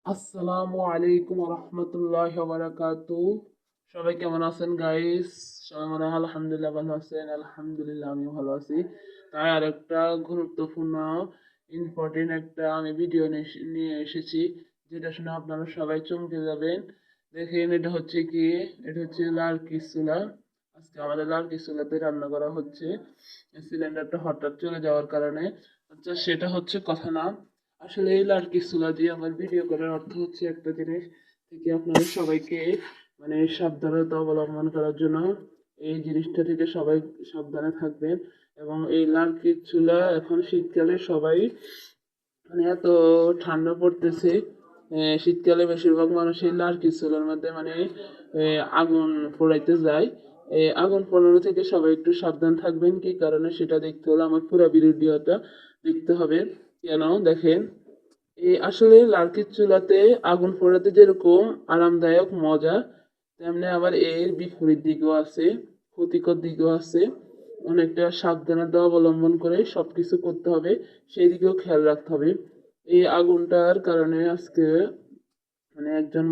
আসসালামু আলাইকুম রহমতুল্লাহ বারাকাতু। সবাই কেমন আছেন গাইস? সবাই মনে হয় আলহামদুলিল্লাহ ভালো আছেন। আলহামদুলিল্লাহ আমিও ভালো আছি। তাই আর একটা গুরুত্বপূর্ণ ইম্পর্টেন্ট একটা আমি ভিডিও নিয়ে এসেছি, যেটা শুনে আপনারা সবাই চমকে যাবেন। দেখেন, এটা হচ্ছে লার্কির চুলা। আজকে আমাদের লার্কির চুলাতে রান্না করা হচ্ছে। সিলিন্ডারটা হঠাৎ চলে যাওয়ার কারণে। আচ্ছা, সেটা হচ্ছে কথা না। আসলে এই লার্কি চুলা দিয়ে আমার ভিডিও করার অর্থ হচ্ছে একটা জিনিস থেকে আপনাদের সবাইকে সাবধানতা অবলম্বন করার জন্য। এই জিনিসটা থেকে সবাই সাবধানে থাকবেন। এবং এই লার্কি চুলা এখন শীতকালে সবাই এত ঠান্ডা পড়তেছে, শীতকালে বেশিরভাগ মানুষ এই লার্কি চুলার মধ্যে আগুন পোড়াইতে যায়। এই আগুন পোড়ানো থেকে সবাই একটু সাবধান থাকবেন। কি কারণে সেটা দেখতে হলে আমার পুরো ভিডিওটা দেখতে হবে। কেন দেখেন, এই আসলে লার্কির চুলাতে আগুন পোড়াতে যেরকম আরামদায়ক মজা, তেমনি আবার এর বিপরীত দিকও আছে, ক্ষতিকর দিকও আছে। অনেকটা সাবধানতা অবলম্বন করে সবকিছু করতে হবে, সেই দিকেও খেয়াল রাখতে হবে। এই আগুনটার কারণে আজকে একজন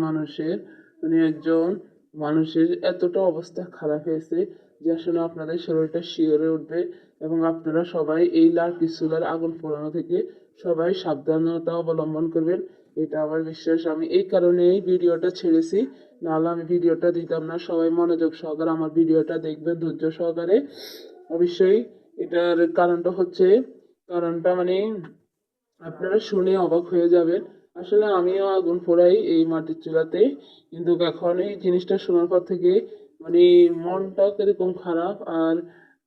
মানুষের এতটা অবস্থা খারাপ হয়েছে যে আসলে আপনাদের শরীরটা শিওরে উঠবে। এবং আপনারা সবাই এই লার্কি চুলার আগুন পোড়ানো থেকে সবাই সাবধানতা অবলম্বন করবেন। এটা আমার বিশ্বাস। আমি এই কারণে এই ভিডিওটা ছেড়েছি, নাহলে আমি ভিডিওটা দিতাম না। সবাই মনোযোগ সহকারে আমার ভিডিওটা দেখবেন, ধৈর্য সহকারে। অবশ্যই এটার কারণটা আপনারা শুনে অবাক হয়ে যাবেন। আসলে আমিও আগুন পোড়াই এই মাটির চুলাতে, কিন্তু এখন এই জিনিসটা শোনার পর থেকে মানে মনটা কিরকম খারাপ। আর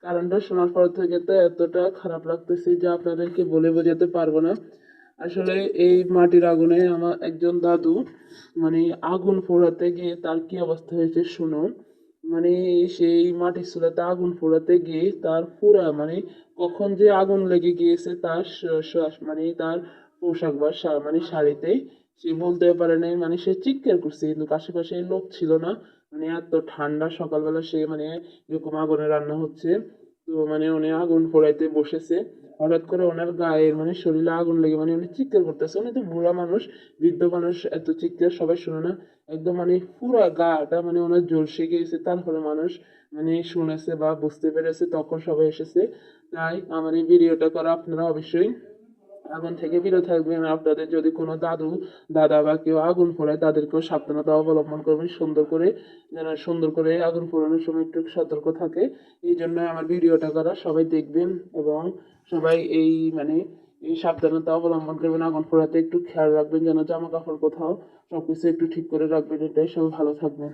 কারণটা শোনার পর থেকে তো এতটা খারাপ লাগতেছে যে আপনাদেরকে বলে বোঝাতে পারবো না। আসলে এই মাটির আগুনে আমার একজন দাদু মানে আগুন পোড়াতে গিয়ে তার কি অবস্থা হয়েছে শুনুন। মানে সেই মাটির চুলাতে আগুন পোড়াতে গিয়ে তার পুরা কখন যে আগুন লেগে গিয়েছে তার তার পোশাক বা শাড়িতেই সে বলতে পারে নাই। সে চিৎকার করছে, কিন্তু আশেপাশে লোক ছিল না। এত ঠান্ডা সকালবেলা, সে এরকম আগুনে রান্না হচ্ছে। তো উনি আগুন পোড়াইতে বসেছে, হঠাৎ করে ওনার গায়ের শরীরে আগুন লেগে উনি চিৎকার করতেছে। উনি তো বুড়া মানুষ, বৃদ্ধ মানুষ, এত চিৎকার সবাই শুনে না। একদম পুরা গাটা ওনার জ্বলসে গিয়েছে। তারপরে মানুষ শুনেছে বা বুঝতে পেরেছে, তখন সবাই এসেছে। তাই আমার এই ভিডিওটা করা। আপনারা অবশ্যই আগুন থেকে বিরত থাকবেন। আপনাদের যদি কোনো দাদু দাদা বা কেউ আগুন পোড়ায়, তাদেরকেও সাবধানতা অবলম্বন করবেন সুন্দর করে, যেন সুন্দর করে আগুন পোড়ানোর সময় একটু সতর্ক থাকে। এই জন্য আমার ভিডিওটা করা। সবাই দেখবেন এবং সবাই এই সাবধানতা অবলম্বন করবেন। আগুন পোড়াতে একটু খেয়াল রাখবেন, যেন জামা কাপড় কোথাও সবকিছু একটু ঠিক করে রাখবেন। এটাই, সবাই ভালো থাকবেন।